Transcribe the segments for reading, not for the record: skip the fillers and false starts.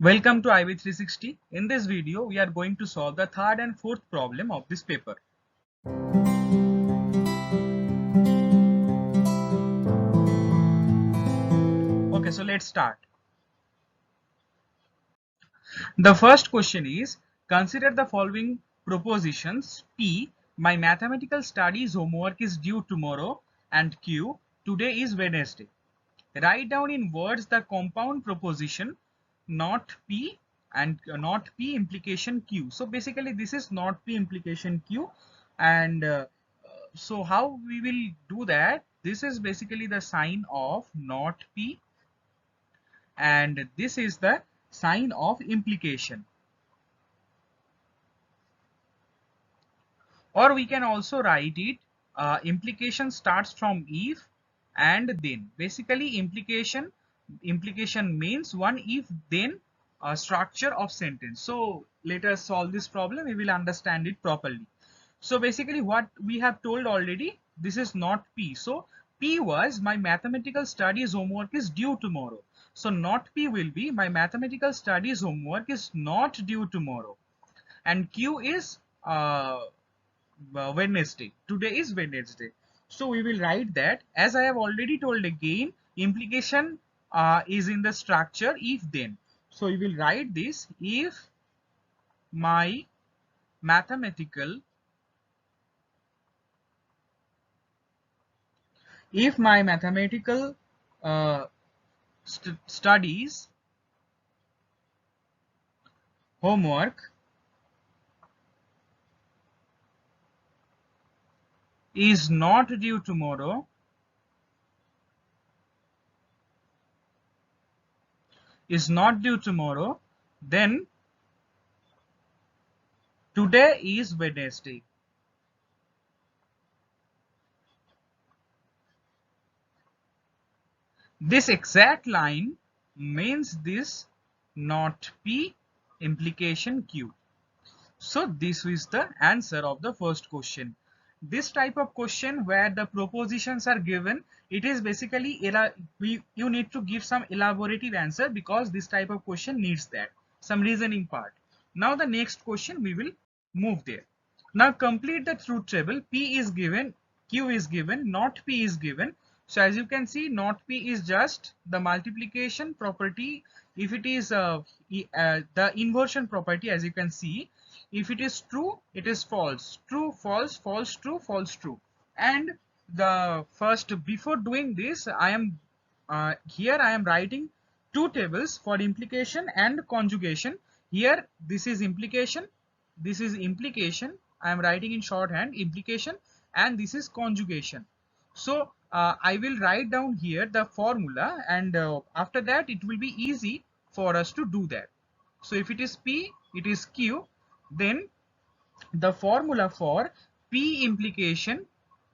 Welcome to IB 360. In this video, we are going to solve the third and fourth problem of this paper. Okay, so let's start. The first question is, consider the following propositions. P, my mathematical studies homework is due tomorrow, and Q, today is Wednesday. Write down in words the compound proposition not P and not P implication Q. So basically this is not P implication Q, and so how we will do that? This is basically the sign of not P, and this is the sign of implication. Or we can also write it implication starts from if and then. Basically implication means one if then structure of sentence. So let us solve this problem, we will understand it properly. So basically what we have told already, this is not P. So P was my mathematical studies homework is due tomorrow. So not P will be my mathematical studies homework is not due tomorrow. And Q is Wednesday. Today is Wednesday. So we will write that, as I have already told again, implication is in the structure if then. So we will write this: if my mathematical uh, studies homework is not due tomorrow, then today is Wednesday. This exact line means this not P implication Q. So this is the answer of the first question. This type of question where the propositions are given, it is basically you need to give some elaborative answer, because this type of question needs that some reasoning part. Now the next question we will move there. Now complete the truth table. P is given, Q is given, not P is given. So as you can see, not P is just the multiplication property. If it is the inversion property, as you can see, if it is true, it is false, true, false, false, true, false, true. And the first, before doing this, I am here I am writing two tables for implication and conjugation. Here this is implication, this is implication, I am writing in shorthand implication, and this is conjugation. So I will write down here the formula, and after that it will be easy for us to do that. So if it is P, it is Q, then the formula for P implication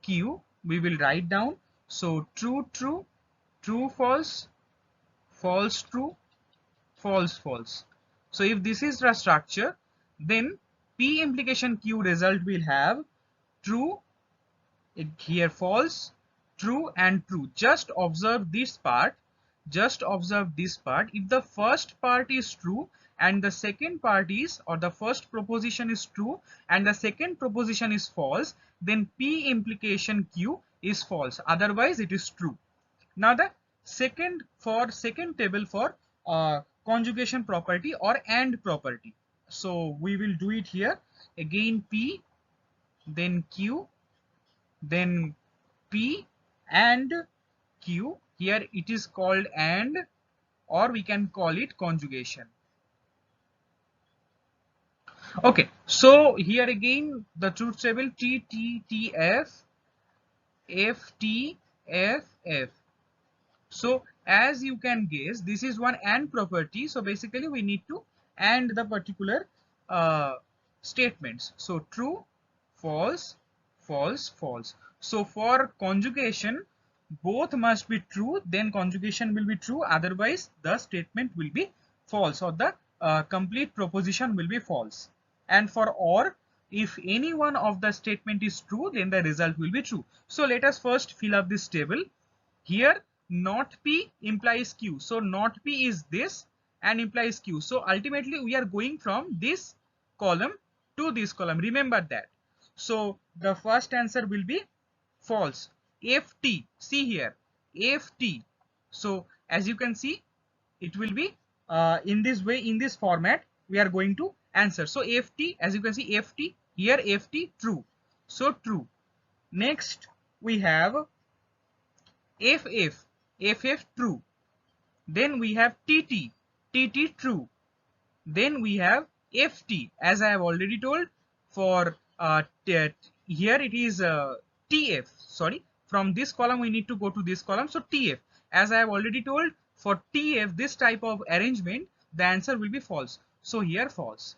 Q we will write down. So true, true, true, false, false, true, false, false. So if this is the structure, then P implication Q result will have true, here false, true, and true. Just observe this part. Just observe this part. If the first part is true and the second part is, or the first proposition is true and the second proposition is false, then P implication Q is false. Otherwise it is true. Now the second table for conjugation property or and property. So we will do it here. Again P, then Q, then P and Q. Here it is called and, or we can call it conjugation. Okay, so here again the truth table T T T F F T F F. So as you can guess, this is one and property. So basically we need to and the particular statements. So true, false, false, false. So for conjugation, both must be true, then conjugation will be true, otherwise the statement will be false, or the complete proposition will be false. And for or, if any one of the statement is true, then the result will be true. So let us first fill up this table. Here not P implies Q, so not P is this, and implies q. So ultimately we are going from this column to this column, remember that. So the first answer will be false. ft, see here, ft. So as you can see, it will be in this way, in this format we are going to answer. So ft, as you can see, ft here, ft true, so true. Next we have ff, ff true. Then we have tt, tt true. Then we have ft, as I have already told. For here it is tf, sorry, from this column we need to go to this column, so tf, as I have already told, for tf, this type of arrangement, the answer will be false, so here false.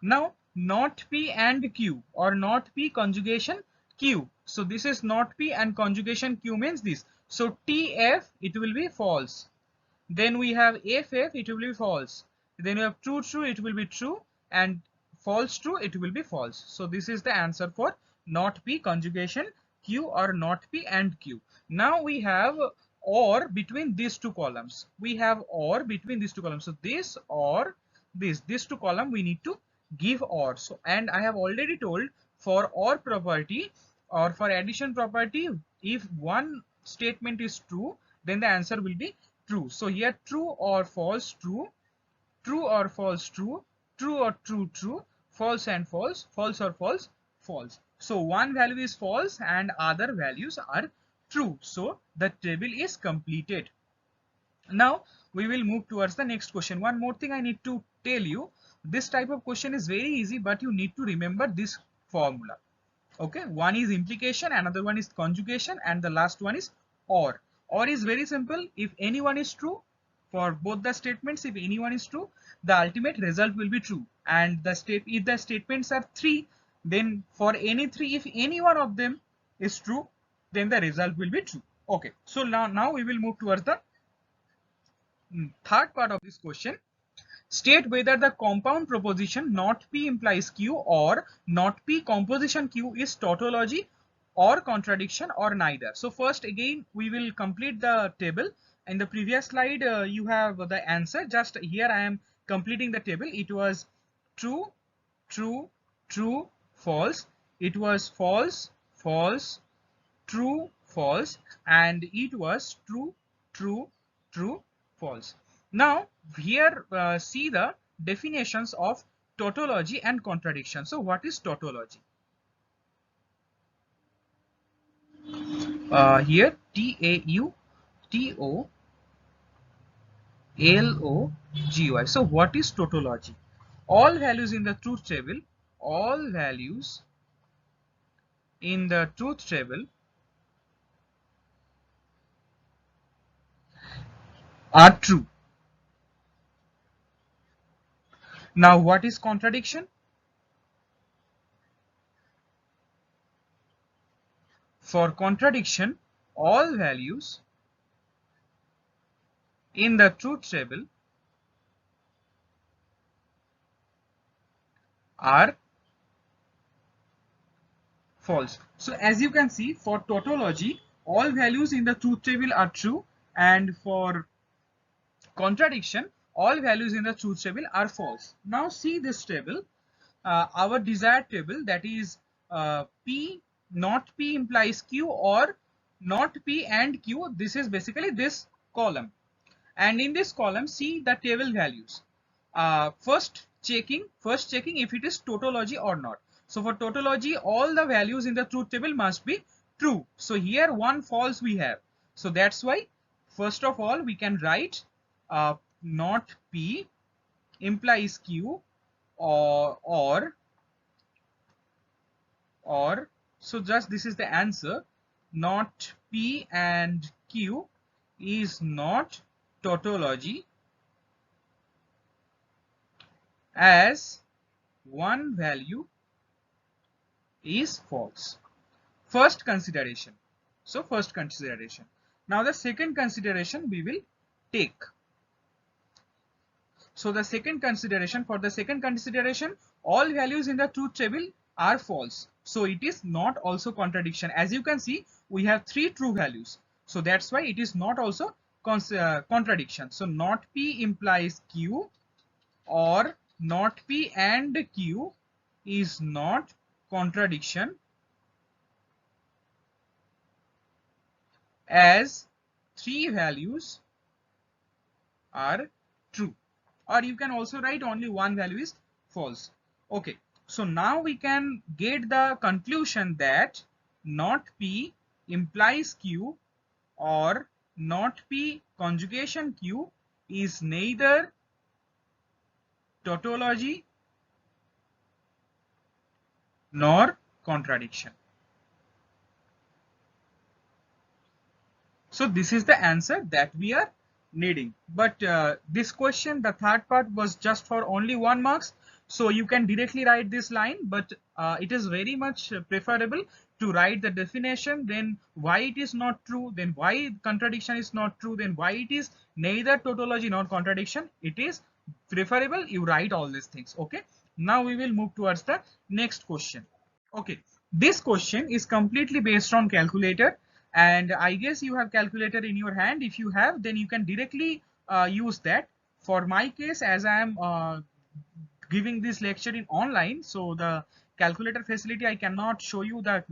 Now not p and q, or not p conjugation q. So this is not p and conjugation q means this. So tf, it will be false. Then we have ff, it will be false. Then we have true true, it will be true, and false true, it will be false. So this is the answer for not p conjugation q, or not p and q. Now we have or between these two columns. We have or between these two columns. So this or this two column we need to give or. So, and I have already told, for or property or for addition property, if one statement is true, then the answer will be true. So here true or false true, true or false true, true or true true, false and false, false or false false. So one value is false and other values are true. So the table is completed. Now we will move towards the next question. One more thing I need to tell you, this type of question is very easy, but you need to remember this formula. Okay, one is implication, another one is conjugation, and the last one is or. Or is very simple. If anyone is true, for both the statements, if anyone is true, the ultimate result will be true. And if the statements are three, then for any three, if any one of them is true, then the result will be true. Okay, so now we will move towards the third part of this question. State whether the compound proposition not P implies Q or not P composition Q is tautology or contradiction or neither. So first again we will complete the table. In the previous slide you have the answer. Just here I am completing the table. It was true, true, true, false. It was false, false, true, false, and it was true, true, true, false. Now here see the definitions of tautology and contradiction. So what is tautology? Here Tautology. So what is tautology? All values in the truth table, all values in the truth table are true. Now what is contradiction? For contradiction, all values in the truth table are false. So as you can see, for tautology, all values in the truth table are true, and for contradiction, all values in the truth table are false. Now see this table, our desired table, that is P, not P implies Q, or not P and Q. This is basically this column, and in this column see the table values. First checking if it is tautology or not. So for tautology, all the values in the truth table must be true. So here one false we have. So that's why first of all we can write not P implies Q, or so just this is the answer. Not P and Q is not tautology, as one value is false. First consideration. So first consideration. Now the second consideration we will take. So the second consideration, for the second consideration, all values in the truth table are false. So it is not also contradiction. As you can see, we have three true values. So that's why it is not also contradiction. So not P implies Q, or not P and Q is not contradiction as three values are true. Or you can also write only one value is false. Okay, so now we can get the conclusion that not P implies Q, or not P conjugation Q is neither tautology nor contradiction. So this is the answer that we are needing. But this question, the third part, was just for only 1 marks. So you can directly write this line, but it is very much preferable to write the definition, then why it is not true, then why contradiction is not true, then why it is neither tautology nor contradiction. It is preferable you write all these things. Okay. Now we will move towards the next question. Okay, this question is completely based on calculator, and I guess you have calculator in your hand. If you have, then you can directly use that. For my case, as I am giving this lecture in online, so the calculator facility, I cannot show you the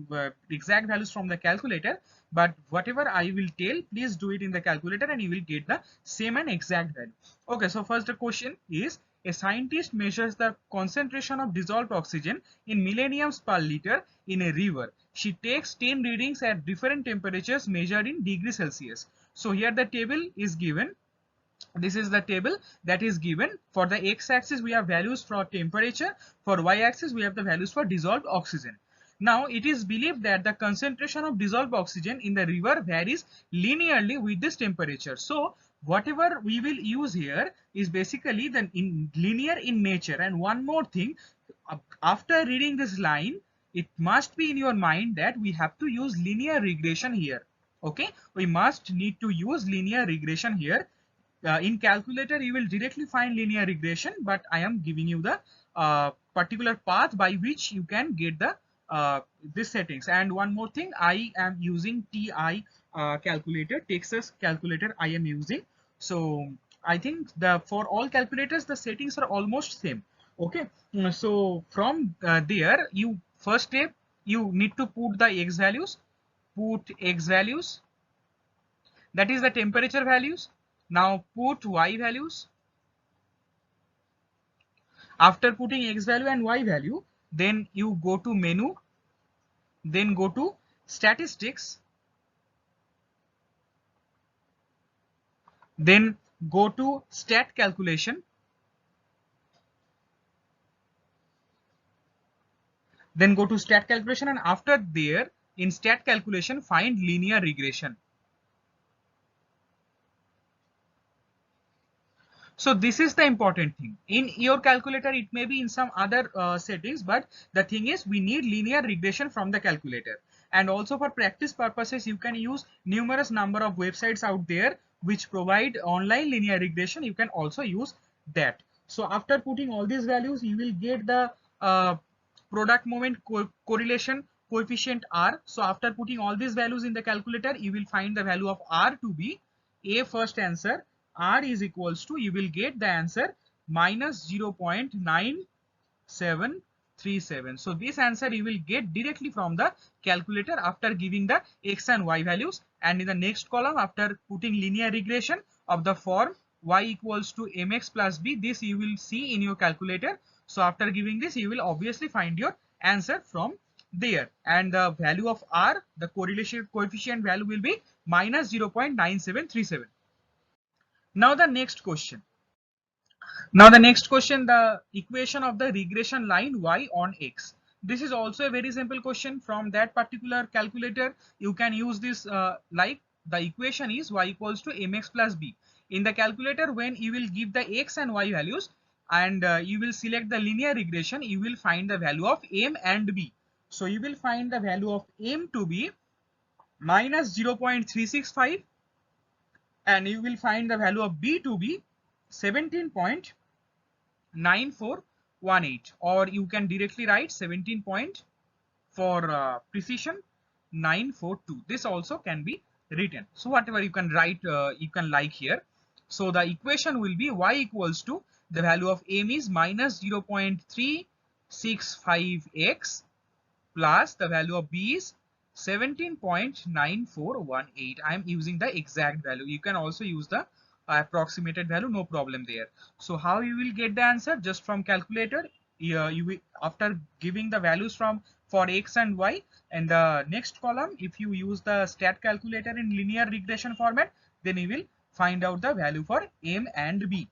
exact values from the calculator, but whatever I will tell, please do it in the calculator and you will get the same and exact value. Okay, so first the question is, a scientist measures the concentration of dissolved oxygen in millenniums per liter in a river. She takes 10 readings at different temperatures measured in degrees Celsius. So here the table is given. This is the table that is given. For the x-axis we have values for temperature, for y-axis we have the values for dissolved oxygen. Now it is believed that the concentration of dissolved oxygen in the river varies linearly with this temperature. So whatever we will use here is basically the linear in nature. And one more thing, after reading this line, it must be in your mind that we have to use linear regression here. Okay, we must need to use linear regression here. In calculator you will directly find linear regression, but I am giving you the particular path by which you can get the this settings. And one more thing, I am using TI calculator, Texas calculator I am using. So I think the for all calculators the settings are almost same. Okay, so from there, you first step, you need to put the x values, put x values, that is the temperature values. Now put y values. After putting x value and y value, then you go to menu, then go to statistics, then go to stat calculation, then go to stat calculation, and after there in stat calculation find linear regression. So this is the important thing. In your calculator, it may be in some other settings, but the thing is we need linear regression from the calculator. And also for practice purposes, you can use numerous number of websites out there which provide online linear regression. You can also use that. So after putting all these values, you will get the product moment correlation coefficient R. So after putting all these values in the calculator, you will find the value of R to be a first answer. R is equals to, you will get the answer minus 0.9737. So this answer you will get directly from the calculator after giving the x and y values, and in the next column after putting linear regression of the form y equals to mx plus b, this you will see in your calculator. So after giving this, you will obviously find your answer from there, and the value of R, the correlation coefficient value, will be minus 0.9737. Now the next question. The equation of the regression line y on x. This is also a very simple question from that particular calculator. You can use this like the equation is y equals to mx plus b. In the calculator, when you will give the x and y values and you will select the linear regression, you will find the value of m and b. So you will find the value of m to be minus 0.365, and you will find the value of b to be 17.9418, or you can directly write 17 point for precision 942. This also can be written. So whatever you can write, you can like here. So the equation will be y equals to the value of m is minus 0.365x plus the value of b is 17.9418. I am using the exact value. You can also use the approximated value, no problem there. So how you will get the answer? Just from calculator. You will, after giving the values from for x and y, and the next column, if you use the stat calculator in linear regression format, then you will find out the value for m and b.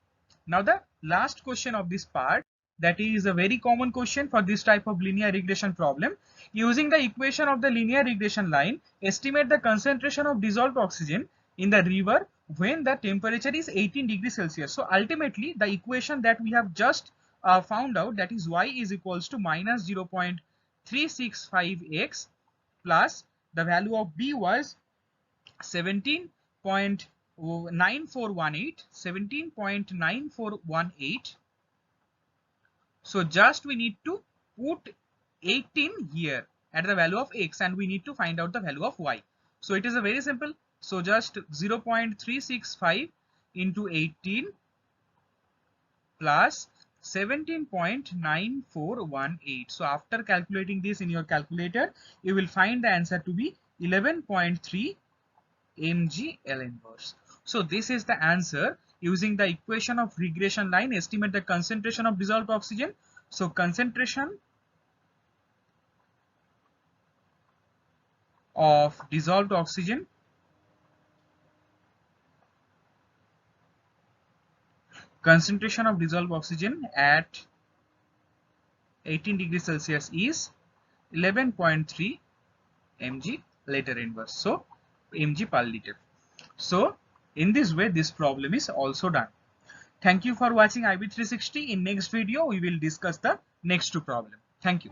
Now the last question of this part, that is a very common question for this type of linear regression problem. Using the equation of the linear regression line, estimate the concentration of dissolved oxygen in the river when the temperature is 18 degrees Celsius. So ultimately the equation that we have just found out, that is y is equals to minus 0.365x plus the value of b was 17.9418. So just we need to put 18 here at the value of x, and we need to find out the value of y. So it is a very simple. So just 0.365 into 18 plus 17.9418. So after calculating this in your calculator, you will find the answer to be 11.3 mg L inverse. So this is the answer. Using the equation of regression line, estimate the concentration of dissolved oxygen. So concentration of dissolved oxygen at 18 degrees Celsius is 11.3 mg liter inverse. So mg per liter. So in this way, this problem is also done. Thank you for watching IB360. In next video, we will discuss the next two problem. Thank you.